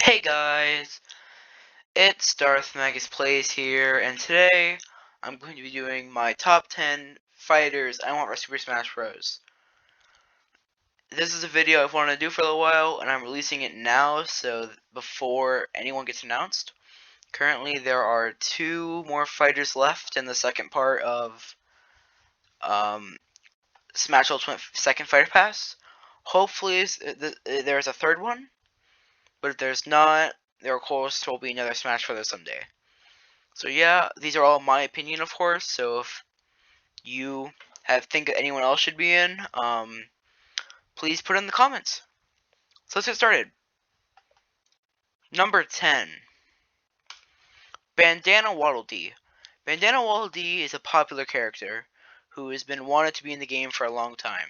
Hey guys, it's Darthmagus Plays here, and today I'm going to be doing my top 10 fighters I want for Super Smash Bros. This is a video I've wanted to do for a little while, and I'm releasing it now, so before anyone gets announced. Currently, there are 2 more fighters left in the second part of um, Smash Ultimate Second Fighter Pass. Hopefully, there's a third one, but if there's not, there of course will be another Smash Bros. Someday. So yeah, these are all my opinion, of course. So if you think anyone else should be in, please put it in the comments. So let's get started. Number 10, Bandana Waddle Dee. Bandana Waddle Dee is a popular character who has been wanted to be in the game for a long time.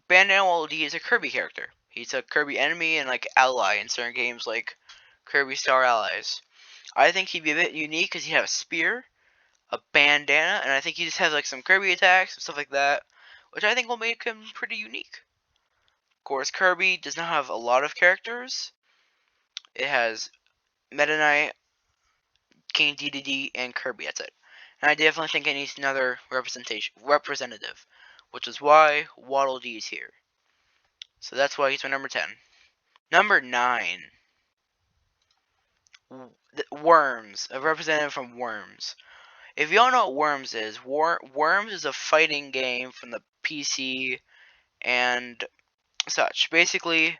Bandana Waddle Dee is a Kirby character. He's a Kirby enemy and like ally in certain games like Kirby Star Allies. I think he'd be a bit unique because he has a spear, a bandana, and I think he just has like some Kirby attacks and stuff like that, which I think will make him pretty unique. Of course, Kirby does not have a lot of characters. It has Meta Knight, King Dedede, and Kirby. That's it. And I definitely think it needs another representative, which is why Waddle Dee is here. So that's why he's my number 10. Number 9, Worms, a representative from Worms. If y'all know what Worms is, Worms is a fighting game from the PC and such. Basically,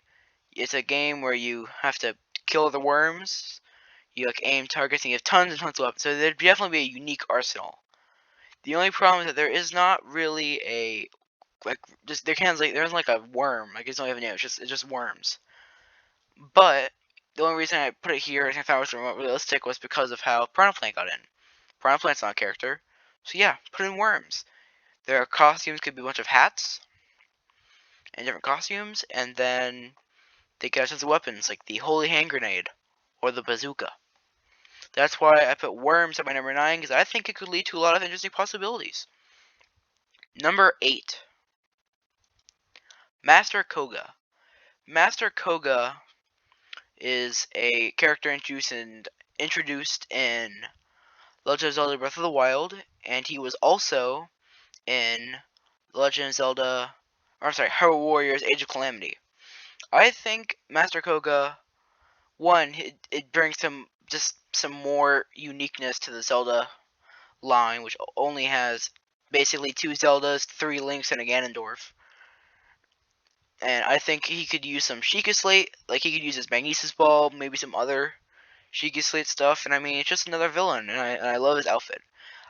it's a game where you have to kill the worms. You like aim targets and you have tons and tons of weapons. So there'd definitely be a unique arsenal. The only problem is that there is not really a there's like a worm. Like it's not even name. It's just worms. But the only reason I put it here and I thought it was remote realistic was because of how Piranha Plant got in. Piranha Plant's not a character. So yeah, put in worms. Their costumes could be a bunch of hats and different costumes, and then they get tons of weapons like the Holy Hand Grenade or the Bazooka. That's why I put Worms at my number 9 because I think it could lead to a lot of interesting possibilities. Number 8, Master Koga. Master Koga is a character introduced in Legend of Zelda Breath of the Wild, and he was also in Legend of Zelda, or I'm sorry, Hyrule Warriors Age of Calamity. I think Master Koga, one, it brings some more uniqueness to the Zelda line, which only has basically 2 Zeldas, 3 Links, and a Ganondorf. And I think he could use some Sheikah Slate, like he could use his Magnesis Ball, maybe some other Sheikah Slate stuff. And I mean, it's just another villain, and I love his outfit.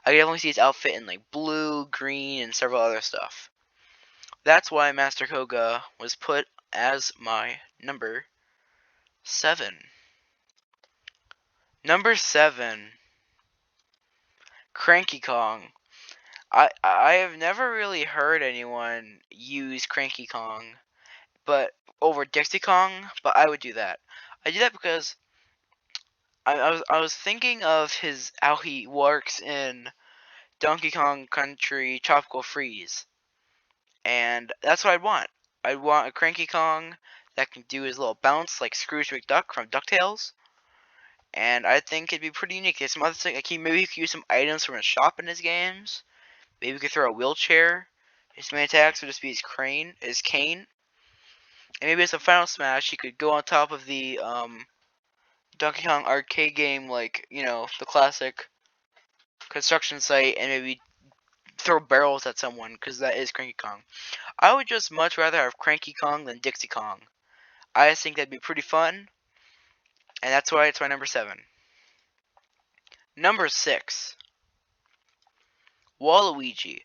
I can definitely see his outfit in like blue, green, and several other stuff. That's why Master Koga was put as my number 7. Number 7, Cranky Kong. I have never really heard anyone use Cranky Kong, but over Dixie Kong. But I would do that. I do that because I was thinking of how he works in Donkey Kong Country Tropical Freeze, and that's what I'd want. I'd want a Cranky Kong that can do his little bounce like Scrooge McDuck from DuckTales. And I think it'd be pretty unique. There's some other things, like maybe he could use some items from a shop in his games. Maybe we could throw a wheelchair. His main attacks would just be his cane. And maybe as a final smash, he could go on top of the Donkey Kong arcade game, like, the classic construction site, and maybe throw barrels at someone, because that is Cranky Kong. I would just much rather have Cranky Kong than Dixie Kong. I just think that'd be pretty fun, and that's why it's my number 7. Number 6, Waluigi.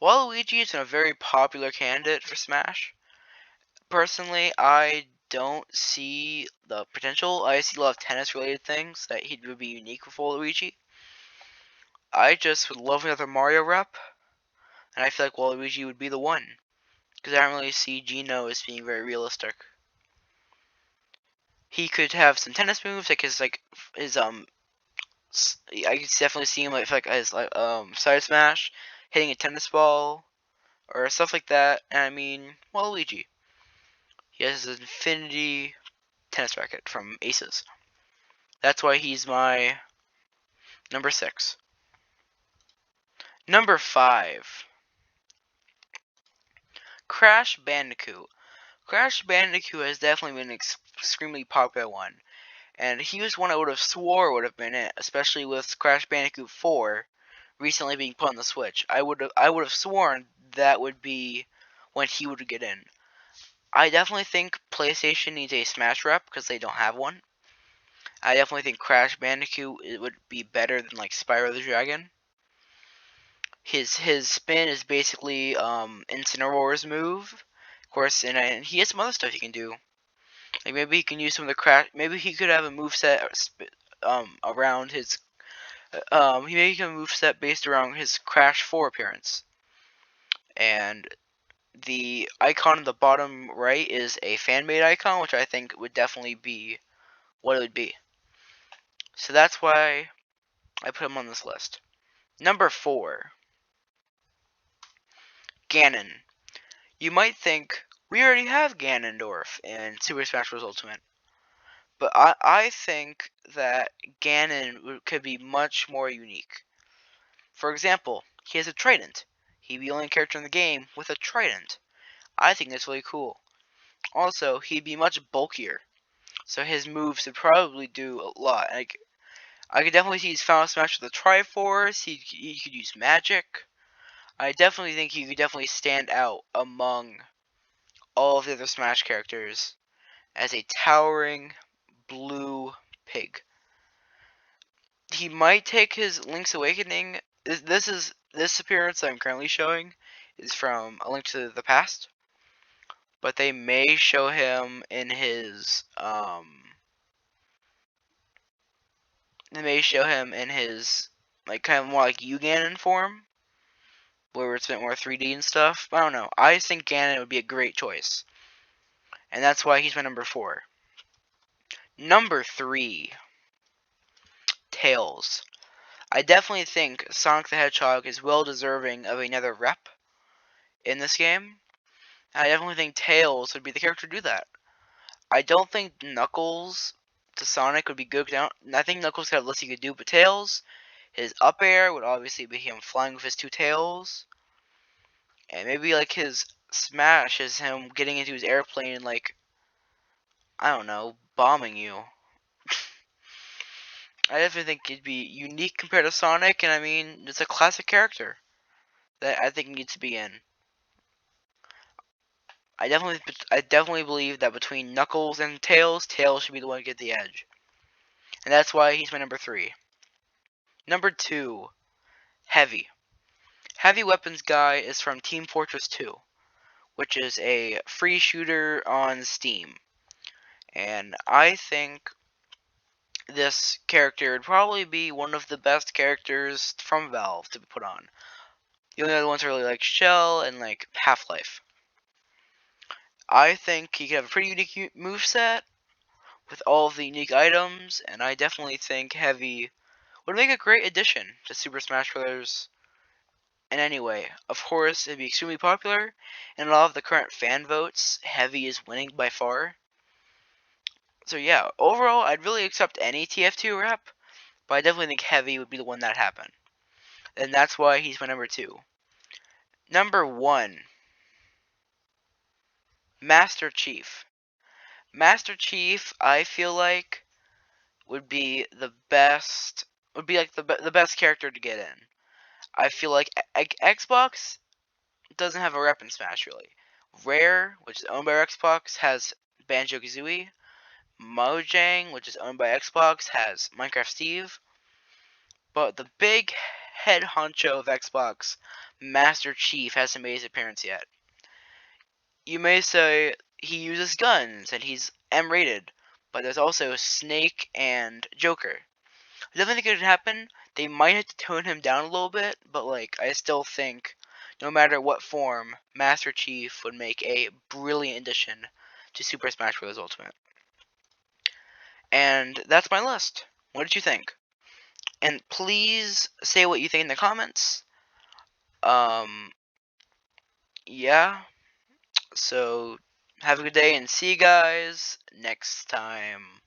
Waluigi is a very popular candidate for Smash. Personally, I don't see the potential. I see a lot of tennis-related things that he would be unique with Waluigi. I just would love another Mario rep, and I feel like Waluigi would be the one, because I don't really see Geno as being very realistic. He could have some tennis moves, like his I could definitely see him like his side smash, hitting a tennis ball, or stuff like that. And I mean, Waluigi. He has his infinity tennis racket from Aces. That's why he's my number 6. Number 5, Crash Bandicoot. Crash Bandicoot has definitely been an extremely popular one, and he was one I would have swore would have been it, especially with Crash Bandicoot 4 recently being put on the Switch. I would have sworn that would be when he would get in. I definitely think PlayStation needs a Smash rep because they don't have one. I definitely think Crash Bandicoot would be better than like Spyro the Dragon. His spin is basically Incineroar's move, of course, and he has some other stuff he can do. Like maybe he can use some of the crash. Maybe he could have a move set around his he can move set based around his Crash 4 appearance. And the icon in the bottom right is a fan made icon, which I think would definitely be what it would be. So that's why I put him on this list. Number 4, Ganon. You might think we already have Ganondorf in Super Smash Bros. Ultimate, but I think that Ganon could be much more unique. For example, he has a trident. He'd be the only character in the game with a trident. I think that's really cool. Also, he'd be much bulkier, so his moves would probably do a lot. Like, I could definitely see his Final Smash with a Triforce. He could use magic. I definitely think he could definitely stand out among all of the other Smash characters as a towering blue pig. He might take his Link's Awakening. This appearance I'm currently showing is from A Link to the Past, but they may show him in his like kind of more like you Ganon form, where it's a bit more 3D and stuff. I don't know. I just think Ganon would be a great choice, and that's why he's my number 4. Number 3, Tails. I definitely think Sonic the Hedgehog is well deserving of another rep in this game. I definitely think Tails would be the character to do that. I don't think Knuckles to Sonic would be good. I think Knuckles could have less he could do, but Tails, his up air would obviously be him flying with his 2 tails. And maybe like his smash is him getting into his airplane and like, I don't know, bombing you. I definitely think it'd be unique compared to Sonic, and I mean, it's a classic character that I think needs to be in. I definitely believe that between Knuckles and Tails, Tails should be the one to get the edge. And that's why he's my number 3. Number 2, Heavy. Heavy Weapons Guy is from Team Fortress 2, which is a free shooter on Steam. And I think this character would probably be one of the best characters from Valve to put on. The only other ones are really like Shell and like Half-Life. I think he could have a pretty unique moveset with all of the unique items, and I definitely think Heavy would make a great addition to Super Smash Bros. And anyway, of course, it'd be extremely popular, and a lot of the current fan votes, Heavy is winning by far. So yeah, overall, I'd really accept any TF2 rep, but I definitely think Heavy would be the one that happened. And that's why he's my number 2. Number 1, Master Chief. Master Chief, I feel like, would be the best, would be like the best character to get in. I feel like Xbox doesn't have a rep in Smash really. Rare, which is owned by Xbox, has Banjo-Kazooie. Mojang, which is owned by Xbox, has Minecraft Steve. But the big head honcho of Xbox, Master Chief, hasn't made his appearance yet. You may say he uses guns and he's M-rated, but there's also Snake and Joker. I definitely think it could happen. They might have to tone him down a little bit, but like I still think no matter what form, Master Chief would make a brilliant addition to Super Smash Bros. Ultimate. And that's my list. What did you think? And please say what you think in the comments. Yeah. So Have a good day and see you guys next time.